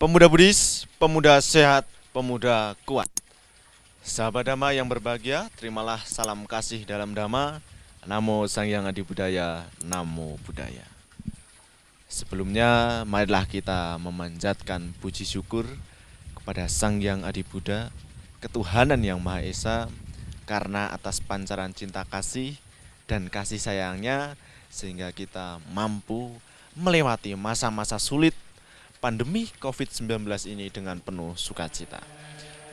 Pemuda Budis, pemuda sehat, pemuda kuat. Sahabat Dhamma yang berbahagia, terimalah salam kasih dalam Dhamma. Namo Sang Hyang Adi Budaya, Namo Buddhaya. Sebelumnya, marilah kita memanjatkan puji syukur kepada Sang Hyang Adi Buddha, ketuhanan yang Maha Esa, karena atas pancaran cinta kasih dan kasih sayangnya, sehingga kita mampu melewati masa-masa sulit pandemi COVID-19 ini dengan penuh sukacita.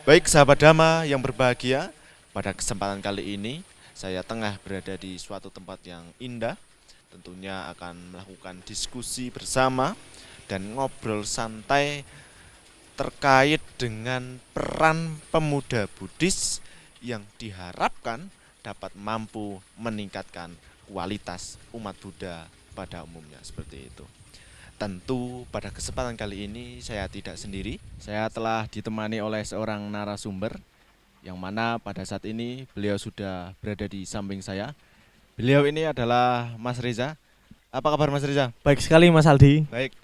Baik sahabat Dhamma yang berbahagia, pada kesempatan kali ini saya tengah berada di suatu tempat yang indah. Tentunya akan melakukan diskusi bersama dan ngobrol santai terkait dengan peran pemuda Buddhis yang diharapkan dapat mampu meningkatkan kualitas umat Buddha pada umumnya, seperti itu. Tentu pada kesempatan kali ini saya tidak sendiri. Saya telah ditemani oleh seorang narasumber yang mana pada saat ini beliau sudah berada di samping saya. Beliau ini adalah Mas Reza. Apa kabar Mas Reza? Baik sekali Mas Aldi. Baik.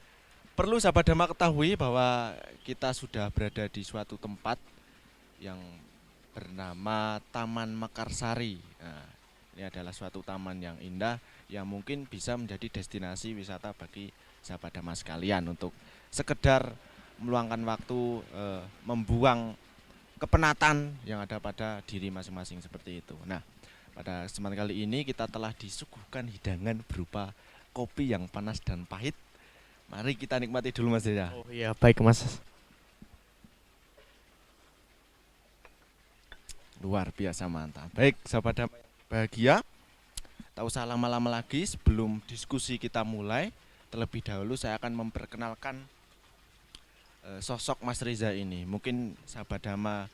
Perlu sahabat Dhamma ketahui bahwa kita sudah berada di suatu tempat yang bernama Taman Mekarsari. Nah, ini adalah suatu taman yang indah yang mungkin bisa menjadi destinasi wisata bagi sahabat Dhamma sekalian untuk sekedar meluangkan waktu, membuang kepenatan yang ada pada diri masing-masing, seperti itu. Nah, pada kesempatan kali ini kita telah disuguhkan hidangan berupa kopi yang panas dan pahit. Mari kita nikmati dulu Mas Reza. Oh iya, baik Mas. Luar biasa mantap. Baik, sahabat Dhamma yang bahagia, tak usah lama-lama lagi sebelum diskusi kita mulai. Terlebih dahulu saya akan memperkenalkan sosok Mas Reza ini. Mungkin sahabat Dhamma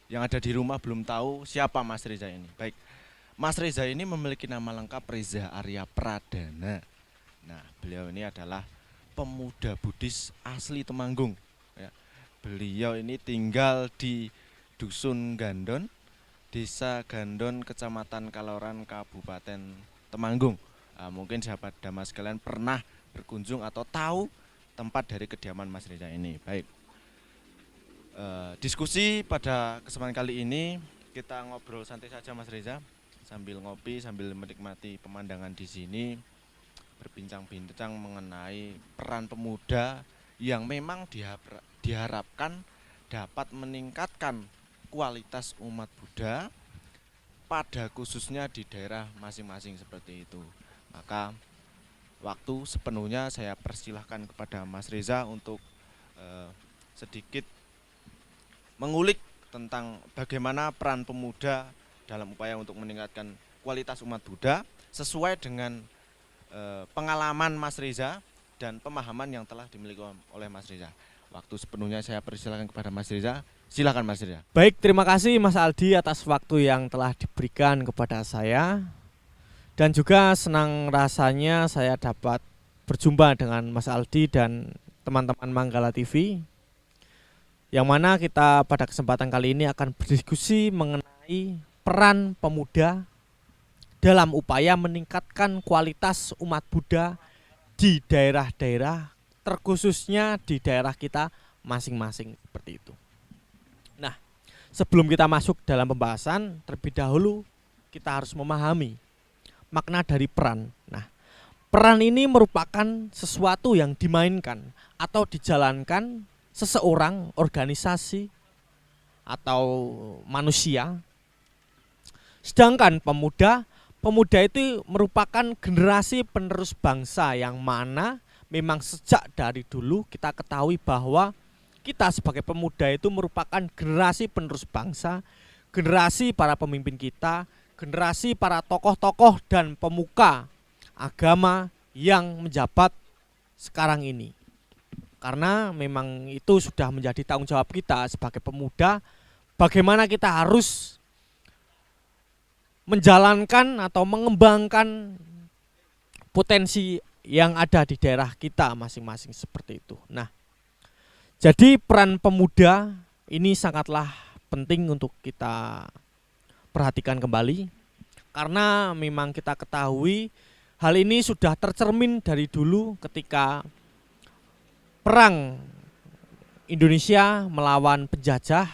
yang ada di rumah belum tahu siapa Mas Reza ini. Baik, Mas Reza ini memiliki nama lengkap Reza Arya Pradana. Nah, beliau ini adalah pemuda Buddhis asli Temanggung. Ya. Beliau ini tinggal di Dusun Gandon, Desa Gandon, Kecamatan Kaloran, Kabupaten Temanggung. Mungkin sahabat Dhamma sekalian pernah berkunjung atau tahu tempat dari kediaman Mas Reza ini. Baik, diskusi pada kesempatan kali ini kita ngobrol santai saja Mas Reza, sambil ngopi, sambil menikmati pemandangan di sini, berbincang-bincang mengenai peran pemuda yang memang diharapkan dapat meningkatkan kualitas umat Buddha pada khususnya di daerah masing-masing, seperti itu. Maka waktu sepenuhnya saya persilahkan kepada Mas Reza untuk sedikit mengulik tentang bagaimana peran pemuda dalam upaya untuk meningkatkan kualitas umat Buddha sesuai dengan pengalaman Mas Reza dan pemahaman yang telah dimiliki oleh Mas Reza. Waktu sepenuhnya saya persilahkan kepada Mas Reza. Silakan Mas Reza. Baik, terima kasih Mas Aldi atas waktu yang telah diberikan kepada saya. Dan juga senang rasanya saya dapat berjumpa dengan Mas Aldi dan teman-teman Manggala TV, yang mana kita pada kesempatan kali ini akan berdiskusi mengenai peran pemuda dalam upaya meningkatkan kualitas umat Buddha di daerah-daerah, terkhususnya di daerah kita masing-masing, seperti itu. Nah, sebelum kita masuk dalam pembahasan, terlebih dahulu kita harus memahami makna dari peran. Nah, peran ini merupakan sesuatu yang dimainkan atau dijalankan seseorang, organisasi, atau manusia. Sedangkan pemuda itu merupakan generasi penerus bangsa yang mana memang sejak dari dulu kita ketahui bahwa kita sebagai pemuda itu merupakan generasi penerus bangsa, generasi para pemimpin kita, generasi para tokoh-tokoh dan pemuka agama yang menjabat sekarang ini. Karena memang itu sudah menjadi tanggung jawab kita sebagai pemuda, bagaimana kita harus menjalankan atau mengembangkan potensi yang ada di daerah kita masing-masing, seperti itu. Nah, jadi peran pemuda ini sangatlah penting untuk kita perhatikan kembali, karena memang kita ketahui hal ini sudah tercermin dari dulu ketika perang Indonesia melawan penjajah,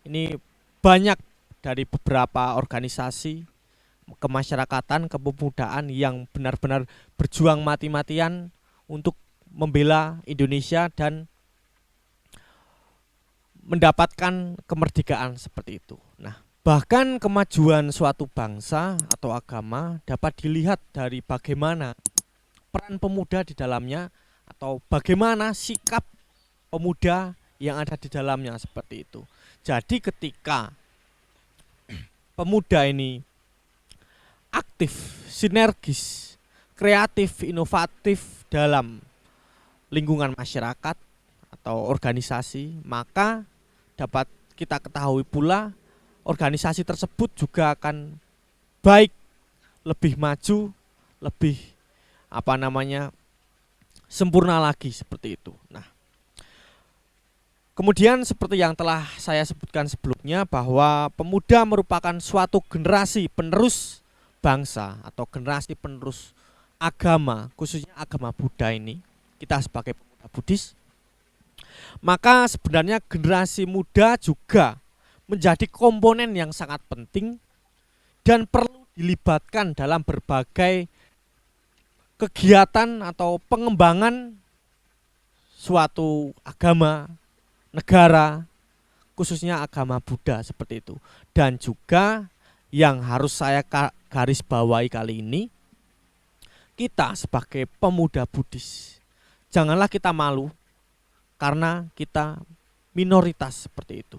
ini banyak dari beberapa organisasi kemasyarakatan, kepemudaan yang benar-benar berjuang mati-matian untuk membela Indonesia dan mendapatkan kemerdekaan seperti itu. Nah, bahkan kemajuan suatu bangsa atau agama dapat dilihat dari bagaimana peran pemuda di dalamnya atau bagaimana sikap pemuda yang ada di dalamnya seperti itu. Jadi ketika pemuda ini aktif, sinergis, kreatif, inovatif dalam lingkungan masyarakat atau organisasi, maka dapat kita ketahui pula organisasi tersebut juga akan baik, lebih maju, lebih sempurna lagi seperti itu. Nah, kemudian seperti yang telah saya sebutkan sebelumnya bahwa pemuda merupakan suatu generasi penerus bangsa atau generasi penerus agama, khususnya agama Buddha ini. Kita sebagai pemuda Buddhis, maka sebenarnya generasi muda juga menjadi komponen yang sangat penting dan perlu dilibatkan dalam berbagai kegiatan atau pengembangan suatu agama, negara, khususnya agama Buddha seperti itu. Dan juga yang harus saya garis bawahi kali ini, kita sebagai pemuda Buddhis, janganlah kita malu karena kita minoritas seperti itu.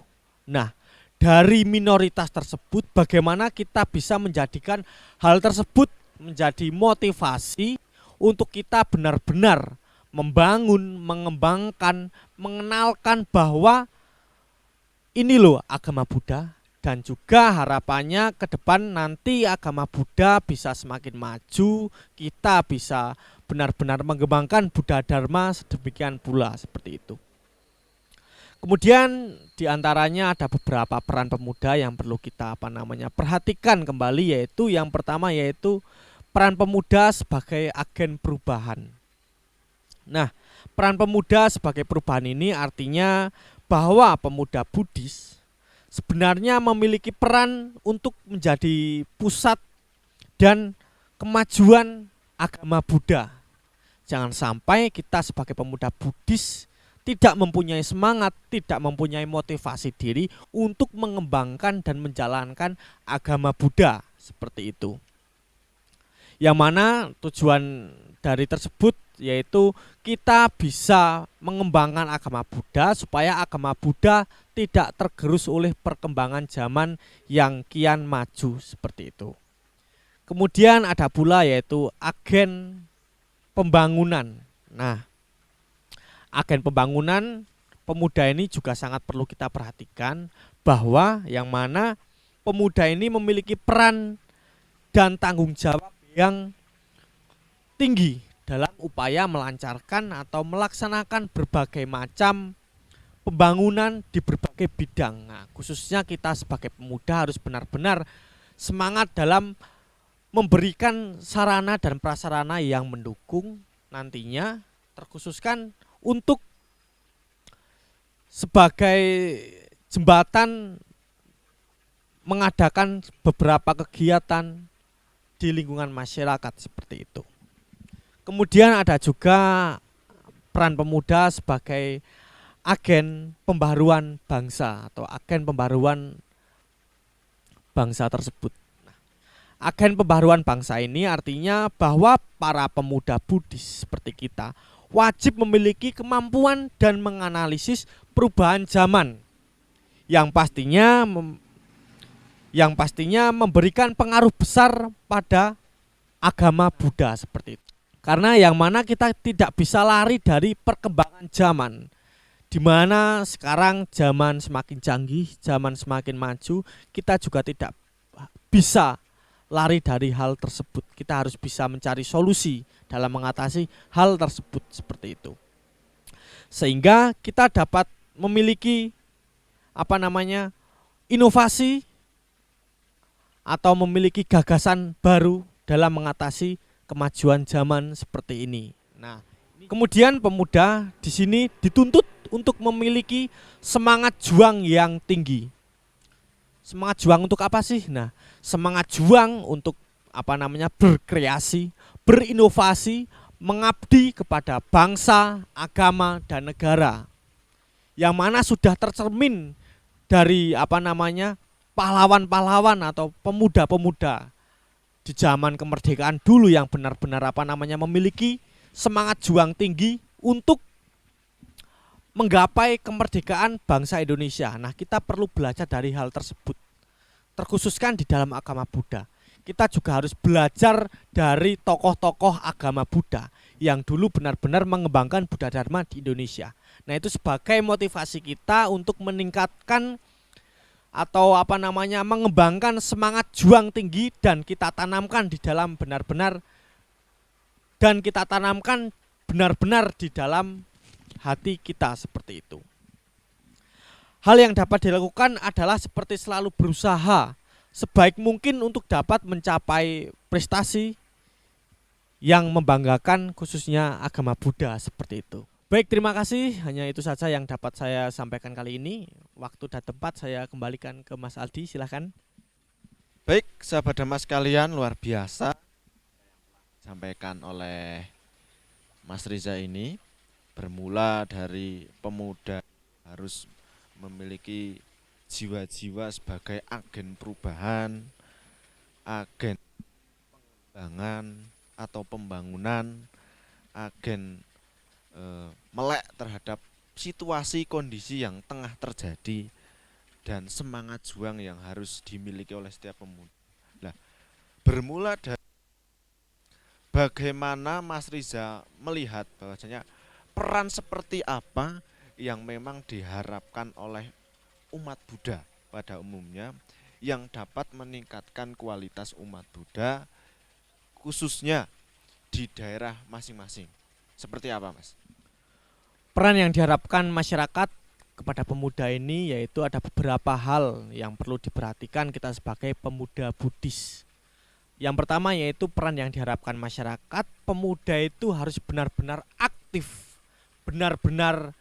Nah, dari minoritas tersebut bagaimana kita bisa menjadikan hal tersebut menjadi motivasi untuk kita benar-benar membangun, mengembangkan, mengenalkan bahwa ini loh agama Buddha. Dan juga harapannya ke depan nanti agama Buddha bisa semakin maju, kita bisa benar-benar mengembangkan Buddha Dharma sedemikian pula seperti itu. Kemudian diantaranya ada beberapa peran pemuda yang perlu kita perhatikan kembali, yaitu yang pertama yaitu peran pemuda sebagai agen perubahan. Nah, peran pemuda sebagai perubahan ini artinya bahwa pemuda Buddhis sebenarnya memiliki peran untuk menjadi pusat dan kemajuan agama Buddha. Jangan sampai kita sebagai pemuda Buddhis tidak mempunyai semangat, tidak mempunyai motivasi diri untuk mengembangkan dan menjalankan agama Buddha seperti itu. Yang mana tujuan dari tersebut yaitu kita bisa mengembangkan agama Buddha supaya agama Buddha tidak tergerus oleh perkembangan zaman yang kian maju seperti itu. Kemudian ada pula yaitu agen pembangunan. Nah, agen pembangunan pemuda ini juga sangat perlu kita perhatikan bahwa yang mana pemuda ini memiliki peran dan tanggung jawab yang tinggi dalam upaya melancarkan atau melaksanakan berbagai macam pembangunan di berbagai bidang. Nah, khususnya kita sebagai pemuda harus benar-benar semangat dalam memberikan sarana dan prasarana yang mendukung nantinya, terkhususkan untuk sebagai jembatan mengadakan beberapa kegiatan di lingkungan masyarakat seperti itu. Kemudian ada juga peran pemuda sebagai agen pembaharuan bangsa atau agen pembaharuan bangsa tersebut. Nah, agen pembaharuan bangsa ini artinya bahwa para pemuda Buddhis seperti kita wajib memiliki kemampuan dan menganalisis perubahan zaman yang pastinya memberikan pengaruh besar pada agama Buddha seperti itu. Karena yang mana kita tidak bisa lari dari perkembangan zaman, di mana sekarang zaman semakin canggih, zaman semakin maju, kita juga tidak bisa lari dari hal tersebut. Kita harus bisa mencari solusi dalam mengatasi hal tersebut seperti itu. Sehingga kita dapat memiliki inovasi atau memiliki gagasan baru dalam mengatasi kemajuan zaman seperti ini. Nah, kemudian pemuda di sini dituntut untuk memiliki semangat juang yang tinggi. Semangat juang untuk apa sih? Nah, semangat juang untuk berkreasi, berinovasi, mengabdi kepada bangsa, agama, dan negara. Yang mana sudah tercermin dari pahlawan-pahlawan atau pemuda-pemuda di zaman kemerdekaan dulu yang benar-benar memiliki semangat juang tinggi untuk menggapai kemerdekaan bangsa Indonesia. Nah, kita perlu belajar dari hal tersebut. Terkhususkan di dalam agama Buddha. Kita juga harus belajar dari tokoh-tokoh agama Buddha yang dulu benar-benar mengembangkan Buddha Dharma di Indonesia. Nah, itu sebagai motivasi kita untuk meningkatkan atau mengembangkan semangat juang tinggi dan kita tanamkan benar-benar di dalam hati kita seperti itu. Hal yang dapat dilakukan adalah seperti selalu berusaha sebaik mungkin untuk dapat mencapai prestasi yang membanggakan khususnya agama Buddha seperti itu. Baik, terima kasih. Hanya itu saja yang dapat saya sampaikan kali ini. Waktu dan tempat saya kembalikan ke Mas Aldi, silahkan. Baik, sahabat Dhamma sekalian, luar biasa disampaikan oleh Mas Riza ini. Bermula dari pemuda harus memiliki jiwa-jiwa sebagai agen perubahan, agen pengembangan atau pembangunan, agen melek terhadap situasi kondisi yang tengah terjadi dan semangat juang yang harus dimiliki oleh setiap pemuda. Nah, bermula dari bagaimana Mas Riza melihat bahwasanya peran seperti apa yang memang diharapkan oleh umat Buddha pada umumnya yang dapat meningkatkan kualitas umat Buddha khususnya di daerah masing-masing. Seperti apa, Mas? Peran yang diharapkan masyarakat kepada pemuda ini yaitu ada beberapa hal yang perlu diperhatikan kita sebagai pemuda Buddhis. Yang pertama yaitu peran yang diharapkan masyarakat, pemuda itu harus benar-benar aktif, benar-benar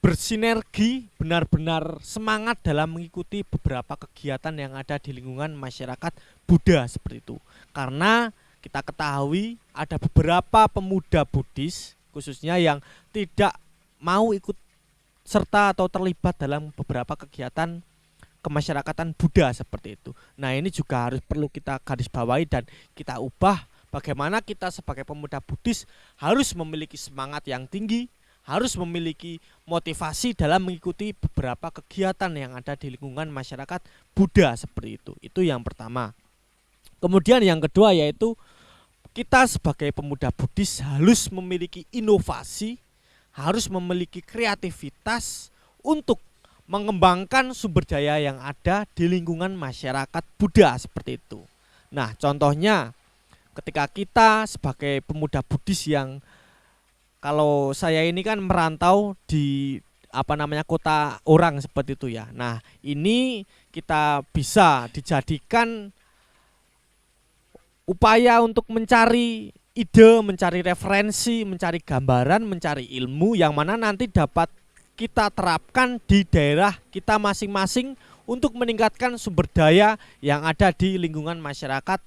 bersinergi, benar-benar semangat dalam mengikuti beberapa kegiatan yang ada di lingkungan masyarakat Buddha seperti itu. Karena kita ketahui ada beberapa pemuda Buddhis khususnya yang tidak mau ikut serta atau terlibat dalam beberapa kegiatan kemasyarakatan Buddha seperti itu. Nah, ini juga harus perlu kita garis bawahi dan kita ubah bagaimana kita sebagai pemuda Buddhis harus memiliki semangat yang tinggi, harus memiliki motivasi dalam mengikuti beberapa kegiatan yang ada di lingkungan masyarakat Buddha seperti itu. Itu yang pertama. Kemudian yang kedua yaitu kita sebagai pemuda Buddhis harus memiliki inovasi, harus memiliki kreativitas untuk mengembangkan sumber daya yang ada di lingkungan masyarakat Buddha seperti itu. Nah, contohnya ketika kita sebagai pemuda Buddhis yang kalau saya ini kan merantau di kota orang seperti itu ya. Nah, ini kita bisa dijadikan upaya untuk mencari ide, mencari referensi, mencari gambaran, mencari ilmu yang mana nanti dapat kita terapkan di daerah kita masing-masing untuk meningkatkan sumber daya yang ada di lingkungan masyarakat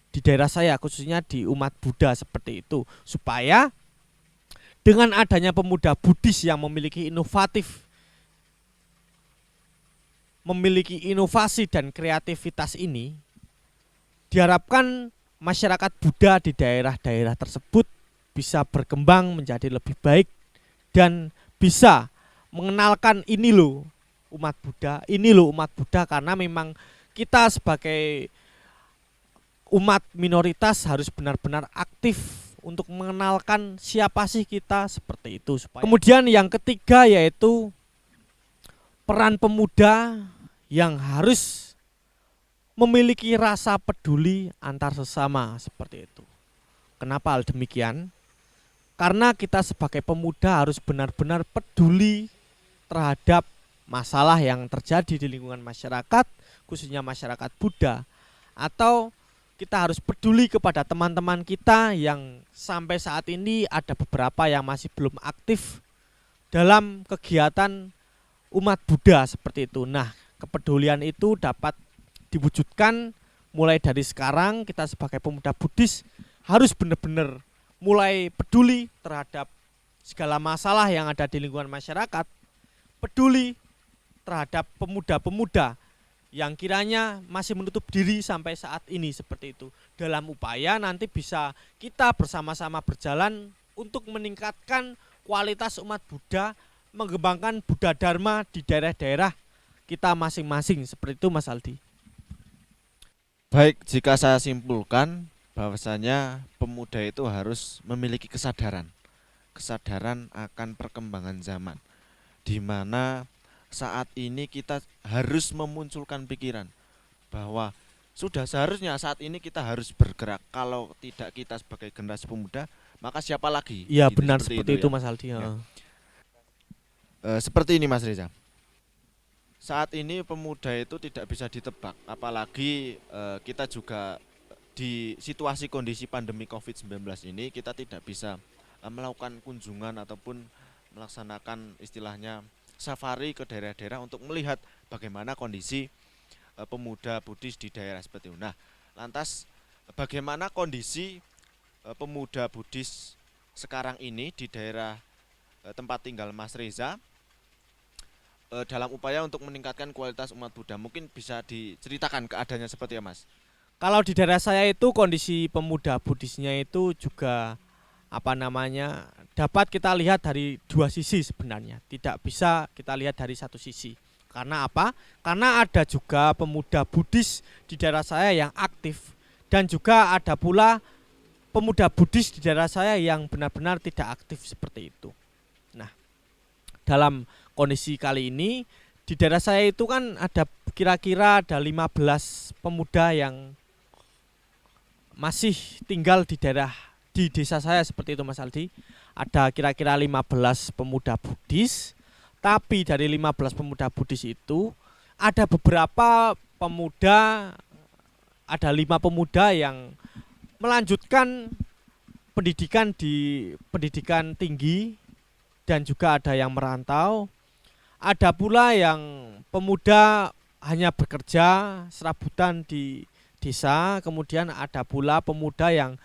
di daerah saya, khususnya di umat Buddha seperti itu, supaya dengan adanya pemuda Buddhis yang memiliki inovasi dan kreativitas ini, diharapkan masyarakat Buddha di daerah-daerah tersebut bisa berkembang menjadi lebih baik dan bisa mengenalkan ini loh umat Buddha, karena memang kita sebagai umat minoritas harus benar-benar aktif untuk mengenalkan siapa sih kita seperti itu. Kemudian yang ketiga yaitu peran pemuda yang harus memiliki rasa peduli antar sesama seperti itu. Kenapa hal demikian? Karena kita sebagai pemuda harus benar-benar peduli terhadap masalah yang terjadi di lingkungan masyarakat, khususnya masyarakat Buddha, atau kita harus peduli kepada teman-teman kita yang sampai saat ini ada beberapa yang masih belum aktif dalam kegiatan umat Buddha seperti itu. Nah, kepedulian itu dapat diwujudkan mulai dari sekarang. Kita sebagai pemuda Buddhis harus benar-benar mulai peduli terhadap segala masalah yang ada di lingkungan masyarakat, peduli terhadap pemuda-pemuda yang kiranya masih menutup diri sampai saat ini seperti itu. Dalam upaya nanti bisa kita bersama-sama berjalan untuk meningkatkan kualitas umat Buddha, mengembangkan Buddha Dharma di daerah-daerah kita masing-masing. Seperti itu Mas Aldi. Baik, jika saya simpulkan bahwasanya pemuda itu harus memiliki kesadaran akan perkembangan zaman, di mana saat ini kita harus memunculkan pikiran bahwa sudah seharusnya saat ini kita harus bergerak. Kalau tidak kita sebagai generasi pemuda, maka siapa lagi? Iya Gitu, benar seperti itu ya. Mas Aldi. Ya. Seperti ini Mas Reza. Saat ini pemuda itu tidak bisa ditebak, apalagi kita juga di situasi kondisi pandemi COVID-19 ini kita tidak bisa melakukan kunjungan ataupun melaksanakan istilahnya safari ke daerah-daerah untuk melihat bagaimana kondisi pemuda Buddhis di daerah seperti itu. Nah, lantas bagaimana kondisi pemuda Buddhis sekarang ini di daerah tempat tinggal Mas Reza dalam upaya untuk meningkatkan kualitas umat Buddha? Mungkin bisa diceritakan keadaannya seperti apa, Mas? Kalau di daerah saya itu kondisi pemuda Buddhisnya itu juga dapat kita lihat dari dua sisi sebenarnya. Tidak bisa kita lihat dari satu sisi. Karena apa? Karena ada juga pemuda Buddhis di daerah saya yang aktif, dan juga ada pula pemuda Buddhis di daerah saya yang benar-benar tidak aktif seperti itu. Nah, dalam kondisi kali ini di daerah saya itu kan ada kira-kira ada 15 pemuda yang masih tinggal di desa saya seperti itu Mas Aldi. Ada kira-kira 15 pemuda Buddhis, tapi dari 15 pemuda Buddhis itu ada beberapa pemuda, ada 5 pemuda yang melanjutkan pendidikan di pendidikan tinggi, dan juga ada yang merantau. Ada pula yang pemuda hanya bekerja serabutan di desa. Kemudian ada pula pemuda yang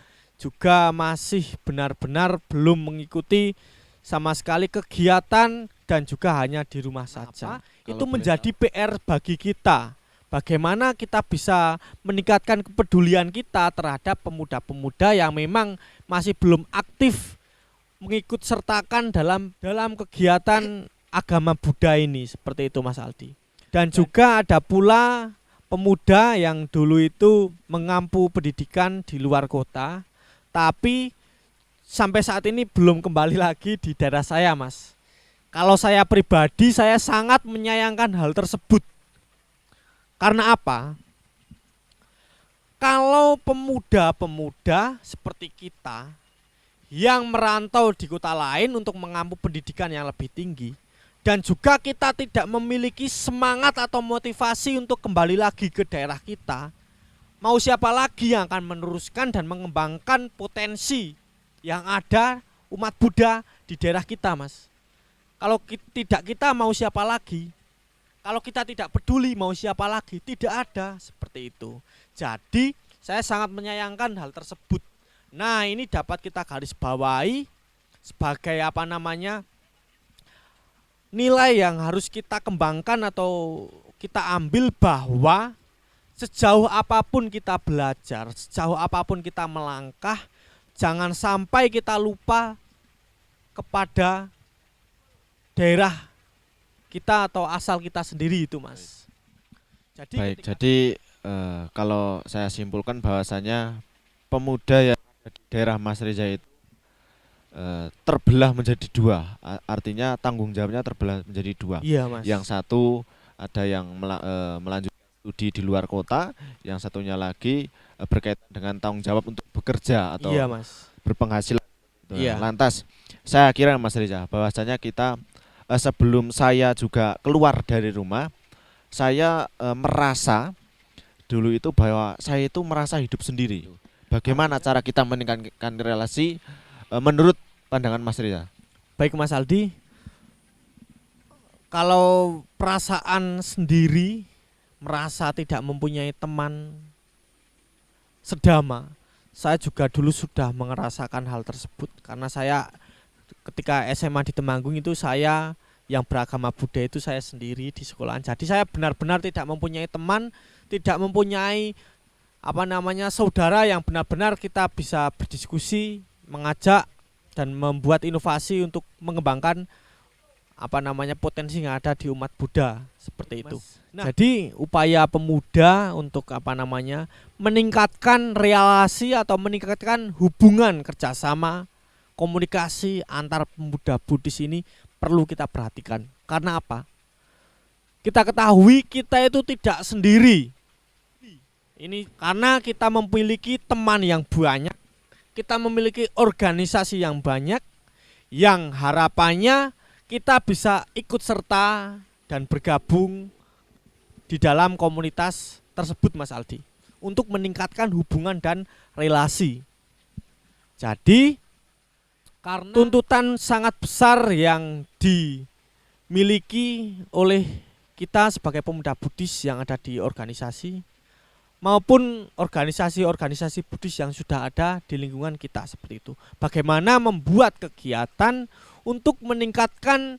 juga masih benar-benar belum mengikuti sama sekali kegiatan dan juga hanya di rumah saja. Itu menjadi PR bagi kita. Bagaimana kita bisa meningkatkan kepedulian kita terhadap pemuda-pemuda yang memang masih belum aktif mengikut sertakan dalam kegiatan agama Buddha ini, seperti itu Mas Aldi. Dan juga ada pula pemuda yang dulu itu mengampu pendidikan di luar kota, tapi sampai saat ini belum kembali lagi di daerah saya, Mas. Kalau saya pribadi, saya sangat menyayangkan hal tersebut. Karena apa? Kalau pemuda-pemuda seperti kita yang merantau di kota lain untuk mengampu pendidikan yang lebih tinggi, dan juga kita tidak memiliki semangat atau motivasi untuk kembali lagi ke daerah kita, mau siapa lagi yang akan meneruskan dan mengembangkan potensi yang ada umat Buddha di daerah kita, Mas? Kalau tidak kita, mau siapa lagi? Kalau kita tidak peduli, mau siapa lagi? Tidak ada, seperti itu. Jadi saya sangat menyayangkan hal tersebut. Nah, ini dapat kita garis bawahi sebagai nilai yang harus kita kembangkan atau kita ambil, bahwa sejauh apapun kita belajar, sejauh apapun kita melangkah, jangan sampai kita lupa kepada daerah kita atau asal kita sendiri itu, Mas. Jadi kalau saya simpulkan bahwasanya pemuda yang di daerah Mas Reza itu terbelah menjadi dua, artinya tanggung jawabnya terbelah menjadi dua. Iya, Mas. Yang satu ada yang melanjutkan studi di luar kota, yang satunya lagi berkaitan dengan tanggung jawab untuk bekerja atau iya, Mas, berpenghasilan. Iya. Lantas saya kira Mas Reza bahwasanya kita sebelum saya juga keluar dari rumah, saya merasa dulu itu bahwa saya itu merasa hidup sendiri. Bagaimana cara kita meningkatkan relasi menurut pandangan Mas Reza? Baik Mas Aldi, Kalau perasaan sendiri merasa tidak mempunyai teman sedama, saya juga dulu sudah merasakan hal tersebut karena saya ketika SMA di Temanggung itu saya yang beragama Buddha itu saya sendiri di sekolahan. Jadi saya benar-benar tidak mempunyai teman, tidak mempunyai saudara yang benar-benar kita bisa berdiskusi, mengajak dan membuat inovasi untuk mengembangkan potensi yang ada di umat Buddha seperti itu. Nah, jadi upaya pemuda untuk meningkatkan relasi atau meningkatkan hubungan kerjasama komunikasi antar pemuda Buddhis ini perlu kita perhatikan. Karena apa? Kita ketahui kita itu tidak sendiri. Ini karena kita memiliki teman yang banyak, kita memiliki organisasi yang banyak, yang harapannya kita bisa ikut serta dan bergabung di dalam komunitas tersebut, Mas Aldi, untuk meningkatkan hubungan dan relasi. Jadi karena tuntutan sangat besar yang dimiliki oleh kita sebagai pemuda Buddhis yang ada di organisasi maupun organisasi-organisasi Buddhis yang sudah ada di lingkungan kita seperti itu. Bagaimana membuat kegiatan untuk meningkatkan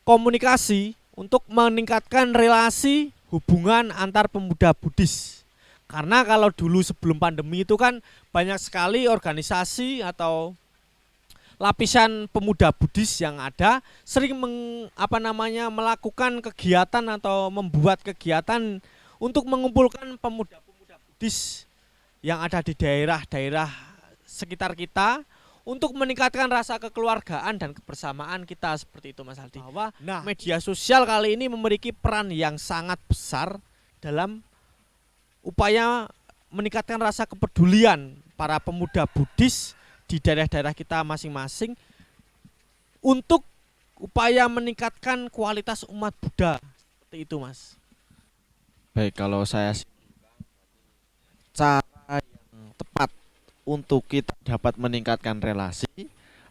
komunikasi, untuk meningkatkan relasi hubungan antar pemuda Buddhis. Karena kalau dulu sebelum pandemi itu kan banyak sekali organisasi atau lapisan pemuda Buddhis yang ada sering melakukan kegiatan atau membuat kegiatan untuk mengumpulkan pemuda Buddhis yang ada di daerah-daerah sekitar kita untuk meningkatkan rasa kekeluargaan dan kebersamaan kita seperti itu, Mas Aldi. Bahwa media sosial kali ini memiliki peran yang sangat besar dalam upaya meningkatkan rasa kepedulian para pemuda Buddhis di daerah-daerah kita masing-masing untuk upaya meningkatkan kualitas umat Buddha seperti itu, Mas. Baik, kalau saya cara yang tepat untuk kita dapat meningkatkan relasi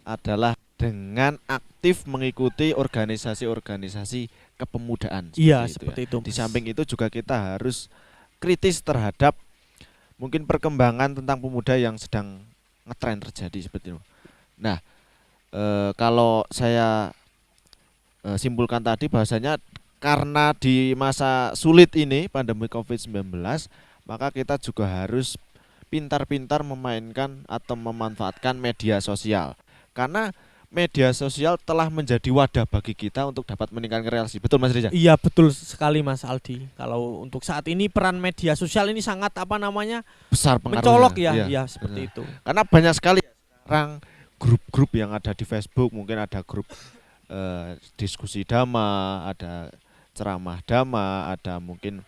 adalah dengan aktif mengikuti organisasi-organisasi kepemudaan. Iya, seperti itu. Di samping itu juga kita harus kritis terhadap mungkin perkembangan tentang pemuda yang sedang ngetren terjadi seperti itu. Nah, kalau saya simpulkan tadi bahwasanya karena di masa sulit ini pandemi COVID-19, maka kita juga harus pintar-pintar memainkan atau memanfaatkan media sosial. Karena media sosial telah menjadi wadah bagi kita untuk dapat meningkatkan relasi. Betul, Mas Reza? Iya, betul sekali, Mas Aldi. Kalau untuk saat ini peran media sosial ini sangat besar pengaruhnya. mencolok ya seperti itu. Karena banyak sekali sekarang grup-grup yang ada di Facebook, mungkin ada grup diskusi dhamma, ada ceramah dhamma, ada mungkin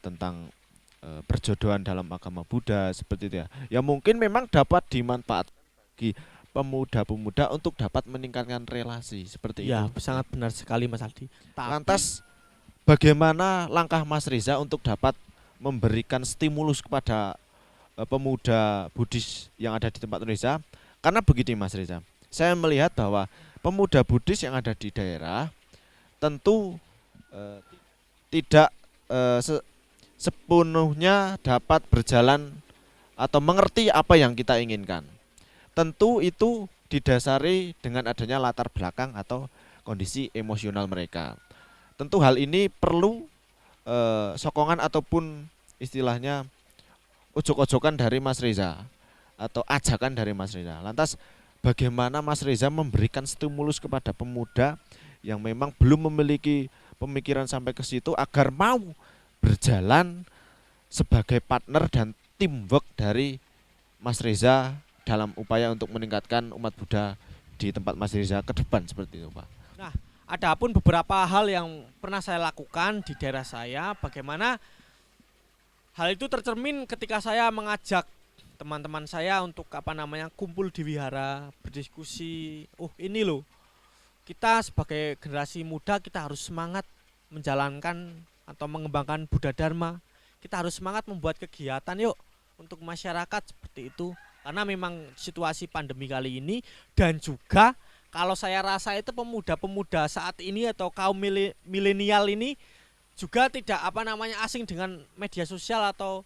tentang perjodohan dalam agama Buddha seperti itu ya. Ya mungkin memang dapat dimanfaatkan bagi pemuda-pemuda untuk dapat meningkatkan relasi seperti ya, itu. Sangat benar sekali, Mas Aldi. Lantas bagaimana langkah Mas Reza untuk dapat memberikan stimulus kepada pemuda Buddhis yang ada di tempat Indonesia? Karena begini, Mas Reza, saya melihat bahwa pemuda Buddhis yang ada di daerah tentu tidak sepenuhnya dapat berjalan atau mengerti apa yang kita inginkan. Tentu itu didasari dengan adanya latar belakang atau kondisi emosional mereka. Tentu hal ini perlu sokongan ataupun istilahnya ojok-ojokan dari Mas Reza atau ajakan dari Mas Reza. Lantas bagaimana Mas Reza memberikan stimulus kepada pemuda yang memang belum memiliki pemikiran sampai ke situ agar mau berjalan sebagai partner dan teamwork dari Mas Reza dalam upaya untuk meningkatkan umat Buddha di tempat Mas Reza ke depan seperti itu, Pak. Nah, ada pun beberapa hal yang pernah saya lakukan di daerah saya, bagaimana hal itu tercermin ketika saya mengajak teman-teman saya untuk kumpul di wihara, berdiskusi. Ini loh, kita sebagai generasi muda kita harus semangat menjalankan atau mengembangkan Buddha Dharma. Kita harus semangat membuat kegiatan yuk untuk masyarakat seperti itu. Karena memang situasi pandemi kali ini dan juga kalau saya rasa itu pemuda-pemuda saat ini atau kaum milenial ini juga tidak asing dengan media sosial atau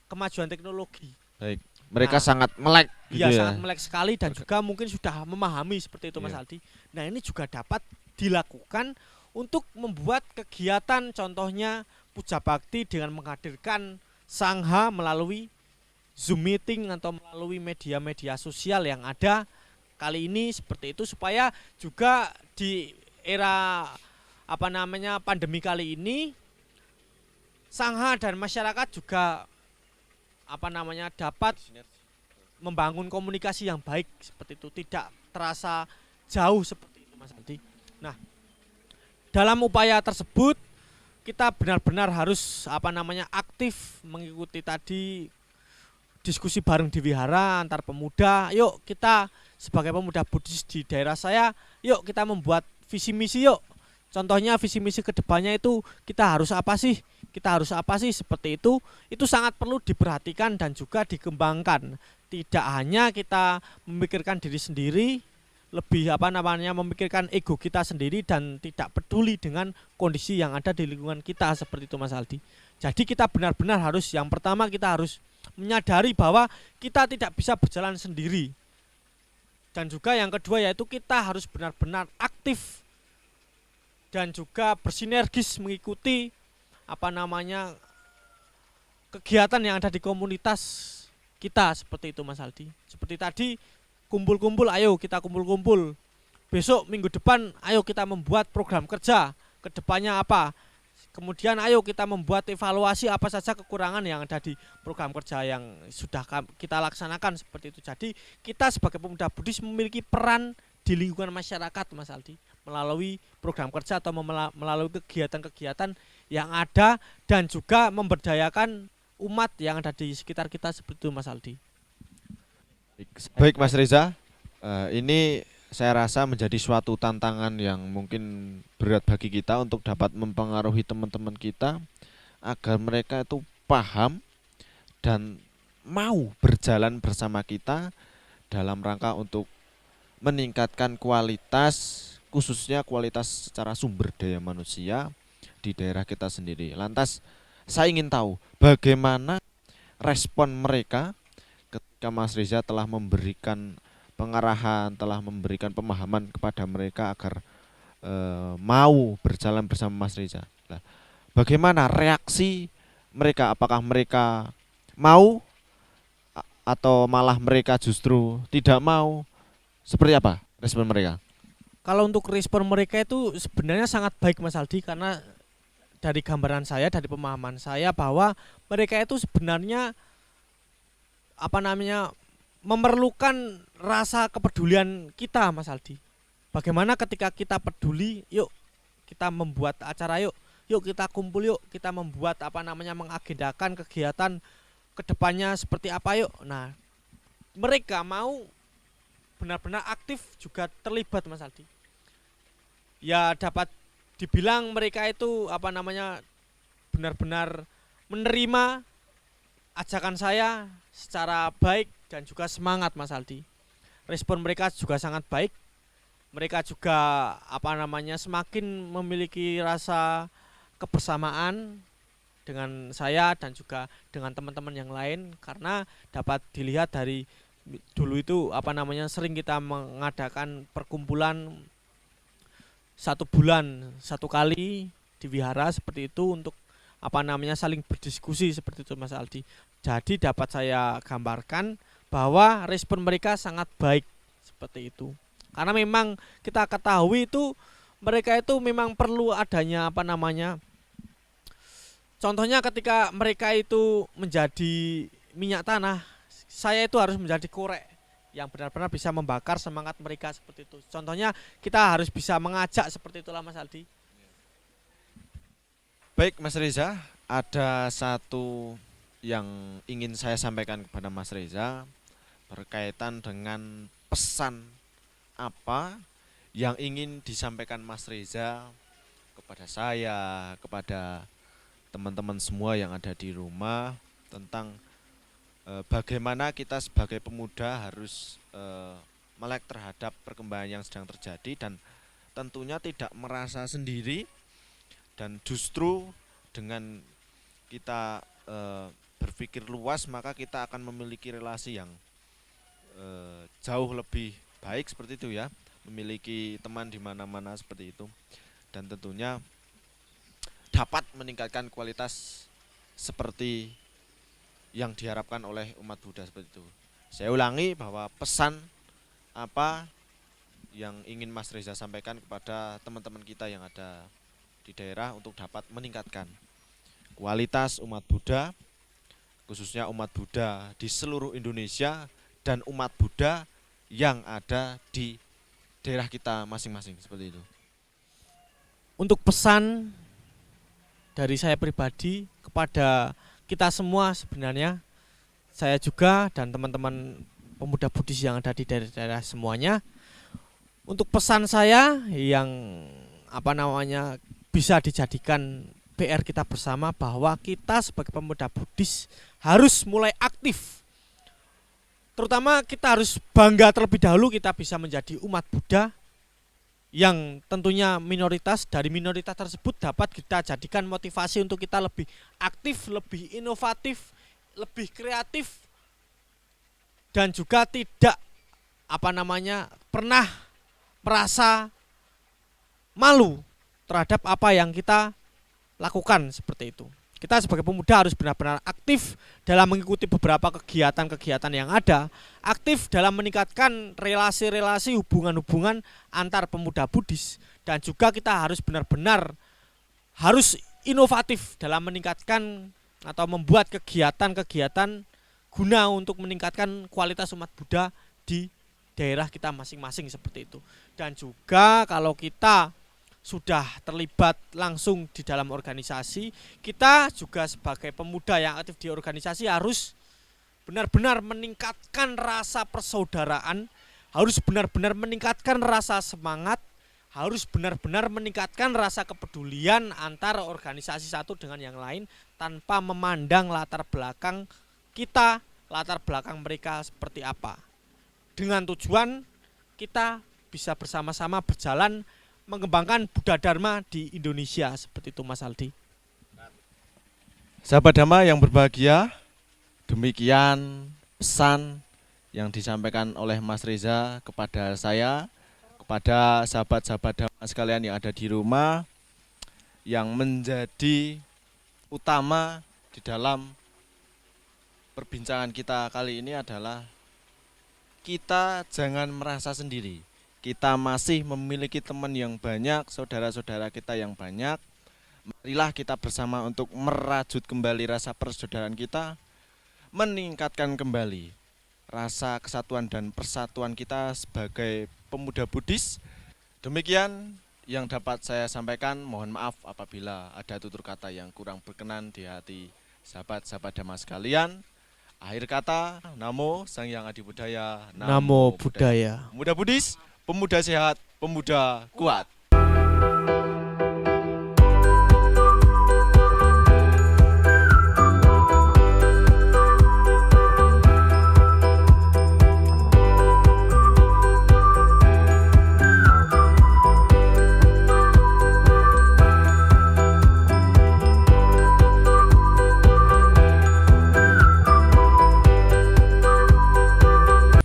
kemajuan teknologi. Baik. Mereka Nah, sangat melek gitu iya ya. sangat melek sekali dan juga mungkin sudah memahami seperti itu Mas Iya. Aldi. Nah ini juga dapat dilakukan untuk membuat kegiatan contohnya puja bakti dengan menghadirkan sangha melalui Zoom meeting atau melalui media-media sosial yang ada kali ini seperti itu supaya juga di era pandemi kali ini sangha dan masyarakat juga dapat membangun komunikasi yang baik seperti itu, tidak terasa jauh seperti itu Mas Aldi. Nah, dalam upaya tersebut kita benar-benar harus aktif mengikuti tadi diskusi bareng di wihara antar pemuda. Yuk kita sebagai pemuda Buddhis di daerah saya, yuk kita membuat visi misi yuk. Contohnya visi misi kedepannya itu kita harus apa sih? Kita harus apa sih seperti itu? Itu sangat perlu diperhatikan dan juga dikembangkan. Tidak hanya kita memikirkan diri sendiri, lebih memikirkan ego kita sendiri dan tidak peduli dengan kondisi yang ada di lingkungan kita seperti itu Mas Aldi. Jadi kita benar-benar harus yang pertama kita harus menyadari bahwa kita tidak bisa berjalan sendiri. Dan juga yang kedua yaitu kita harus benar-benar aktif dan juga bersinergis mengikuti kegiatan yang ada di komunitas kita seperti itu Mas Aldi. Seperti tadi kumpul-kumpul, ayo kita kumpul-kumpul. Besok minggu depan ayo kita membuat program kerja kedepannya apa. Kemudian ayo kita membuat evaluasi apa saja kekurangan yang ada di program kerja yang sudah kita laksanakan seperti itu. Jadi kita sebagai pemuda Buddhis memiliki peran di lingkungan masyarakat Mas Aldi melalui program kerja atau melalui kegiatan-kegiatan yang ada dan juga memberdayakan umat yang ada di sekitar kita seperti itu Mas Aldi. Baik Mas Reza, ini saya rasa menjadi suatu tantangan yang mungkin berat bagi kita untuk dapat mempengaruhi teman-teman kita agar mereka itu paham dan mau berjalan bersama kita dalam rangka untuk meningkatkan kualitas, khususnya kualitas secara sumber daya manusia di daerah kita sendiri. Lantas saya ingin tahu bagaimana respon mereka ketika Mas Reza telah memberikan pengarahan, telah memberikan pemahaman kepada mereka agar mau berjalan bersama Mas Reza. Nah, bagaimana reaksi mereka? Apakah mereka mau atau malah mereka justru tidak mau? Seperti apa respon mereka? Kalau untuk respon mereka itu sebenarnya sangat baik Mas Aldi karena dari gambaran saya, dari pemahaman saya bahwa mereka itu sebenarnya memerlukan rasa kepedulian kita Mas Aldi. Bagaimana ketika kita peduli, yuk kita membuat acara yuk kita kumpul yuk, kita membuat mengagendakan kegiatan kedepannya seperti apa yuk. Nah, mereka mau benar-benar aktif juga terlibat Mas Aldi. Ya dapat dibilang mereka itu benar-benar menerima ajakan saya secara baik dan juga semangat Mas Aldi. Respon mereka juga sangat baik. Mereka juga semakin memiliki rasa kebersamaan dengan saya dan juga dengan teman-teman yang lain karena dapat dilihat dari dulu itu sering kita mengadakan perkumpulan 1 bulan 1 kali di wihara seperti itu untuk saling berdiskusi seperti itu Mas Aldi. Jadi dapat saya gambarkan bahwa respon mereka sangat baik seperti itu. Karena memang kita ketahui itu mereka itu memang perlu adanya contohnya ketika mereka itu menjadi minyak tanah, saya itu harus menjadi korek yang benar-benar bisa membakar semangat mereka seperti itu. Contohnya kita harus bisa mengajak seperti itulah Mas Aldi. Baik Mas Reza, ada satu yang ingin saya sampaikan kepada Mas Reza berkaitan dengan pesan apa yang ingin disampaikan Mas Reza kepada saya, kepada teman-teman semua yang ada di rumah tentang bagaimana kita sebagai pemuda harus melek terhadap perkembangan yang sedang terjadi dan tentunya tidak merasa sendiri, dan justru dengan kita berpikir luas maka kita akan memiliki relasi yang jauh lebih baik seperti itu ya, memiliki teman di mana-mana seperti itu, dan tentunya dapat meningkatkan kualitas seperti yang diharapkan oleh umat Buddha seperti itu. Saya ulangi bahwa pesan apa yang ingin Mas Reza sampaikan kepada teman-teman kita yang ada di daerah untuk dapat meningkatkan kualitas umat Buddha, khususnya umat Buddha di seluruh Indonesia dan umat Buddha yang ada di daerah kita masing-masing seperti itu. Untuk pesan dari saya pribadi kepada kita semua sebenarnya, saya juga dan teman-teman pemuda Buddhis yang ada di daerah-daerah semuanya, untuk pesan saya yang bisa dijadikan PR kita bersama, bahwa kita sebagai pemuda Buddhis harus mulai aktif. Terutama kita harus bangga terlebih dahulu kita bisa menjadi umat Buddha yang tentunya minoritas. Dari minoritas tersebut dapat kita jadikan motivasi untuk kita lebih aktif, lebih inovatif, lebih kreatif, dan juga tidak pernah merasa malu terhadap apa yang kita lakukan seperti itu. Kita sebagai pemuda harus benar-benar aktif dalam mengikuti beberapa kegiatan-kegiatan yang ada, aktif dalam meningkatkan relasi-relasi, hubungan-hubungan antar pemuda Buddhis, dan juga kita harus benar-benar harus inovatif dalam meningkatkan atau membuat kegiatan-kegiatan guna untuk meningkatkan kualitas umat Buddha di daerah kita masing-masing seperti itu. Dan juga kalau kita sudah terlibat langsung di dalam organisasi, kita juga sebagai pemuda yang aktif di organisasi harus benar-benar meningkatkan rasa persaudaraan, harus benar-benar meningkatkan rasa semangat, harus benar-benar meningkatkan rasa kepedulian antara organisasi satu dengan yang lain, tanpa memandang latar belakang kita, latar belakang mereka seperti apa, dengan tujuan kita bisa bersama-sama berjalan mengembangkan Buddha Dharma di Indonesia seperti itu, Mas Aldi. Sahabat Dhamma yang berbahagia, demikian pesan yang disampaikan oleh Mas Reza kepada saya, kepada sahabat-sahabat Dhamma sekalian yang ada di rumah, yang menjadi utama di dalam perbincangan kita kali ini adalah kita jangan merasa sendiri. Kita masih memiliki teman yang banyak, saudara-saudara kita yang banyak. Marilah kita bersama untuk merajut kembali rasa persaudaraan kita, meningkatkan kembali rasa kesatuan dan persatuan kita sebagai pemuda Buddhis. Demikian yang dapat saya sampaikan. Mohon maaf apabila ada tutur kata yang kurang berkenan di hati sahabat-sahabat Dhamma sekalian. Akhir kata, Namo Sang Hyang Adi Budaya, Namo Buddhaya. Pemuda Buddhis, pemuda sehat, pemuda kuat.